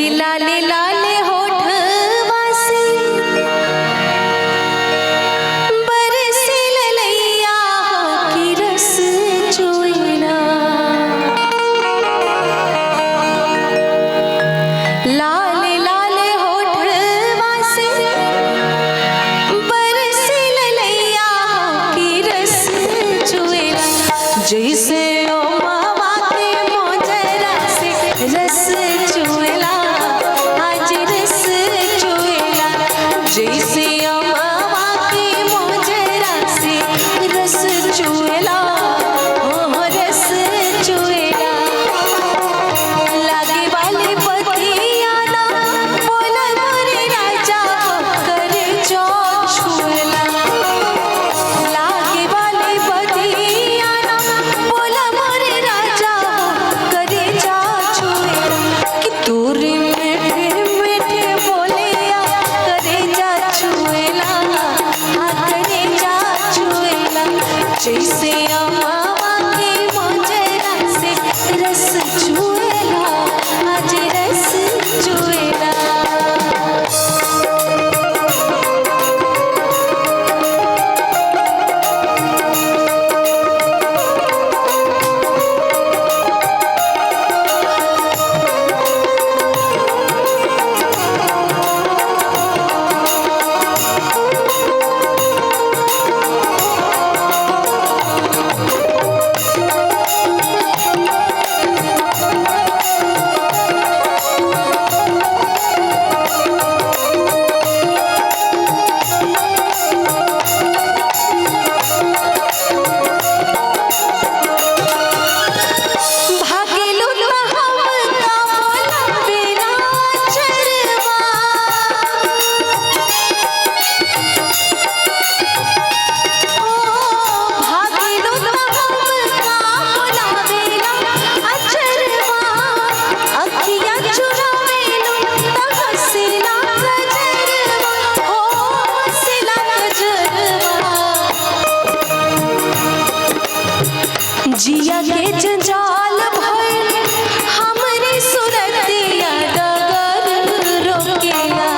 अरे लाले लाले होठवा से बरसे ललैया की रस चुएला। लाले लाले होठवा से बरसे ललैया की रस चुएला। जैसे ओ मावा के मोजरा से रस चुएला, आज रस चुएला। जैसे ओ मावा के मोजरा से रस चुएला, ओ रस चुएला। लागे वाले पतिया ना बोला मोरे राजा करे जो छुएला। लागे वाले पतिया ना बोला मोरे राजा करे जा छुएला। कि तोरे मीठे मीठे बोलिया करे जा छुएला, हाँ करे जा छुएला। जैसे मावा के मोजरा से रस चुएला, आज रस चुएला। भागेलू त हमका मोला बेला चरवा। भागेलू त हमका मोला बेला अचरवा। अखियाँ चुरावेलू त हंसेला गजरवा, हो हंसेला गजरवा। जिया के जंजाल भइल हमरे सुरतिया डगर रोकेला।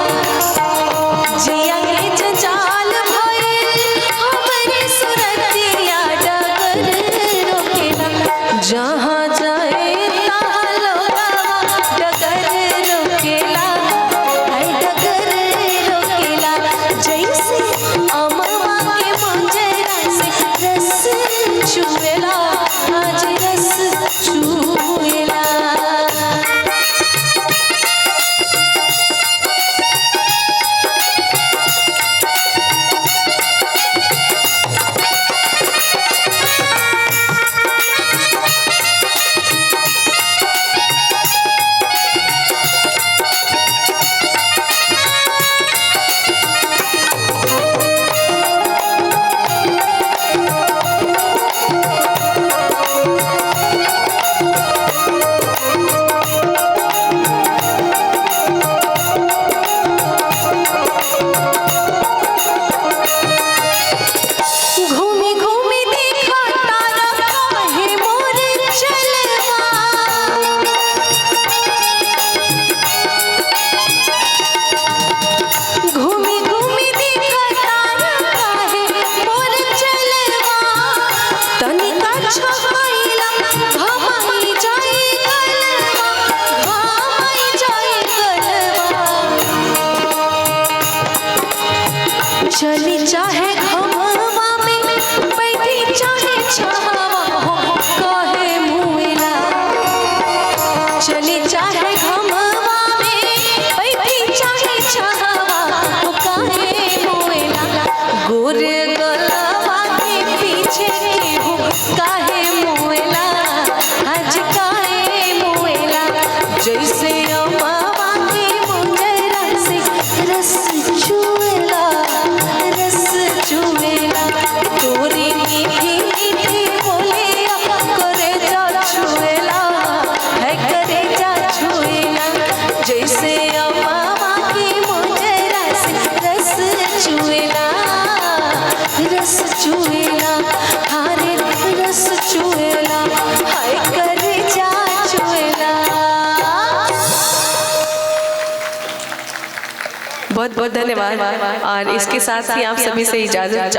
जिया के जंजाल भइल हमरे सुरतिया डगर रोकेला। जहाँ जाए तहाँ लोगवा डगर रोकेला, हाय डगर रोकेला। जैसे अमवा के मोजरा से रस चुएला, आज रस चुएला। घूमी घूमी देखा तारा काहे मोर चलवा। घूमी घूमी देखा तारा काहे मोर चलवा। तनिका छहाइला घमाई जाए गलवा, घमाई जाए गलवा। चली चाहे घमवा में बैठी चाहे छहावा, हो काहे मुएला। चली चाहे घमवा में बैठी चाहे छहावा, हो काहे मुएला। गोरे गलवा के पीछे केहू काहे मुएला, आज काहे मुएला। जैसे मावा के मोजरा से रस चुएला, रस बहुत बहुत धन्यवाद। और इसके साथ ही आप सभी से इजाज़त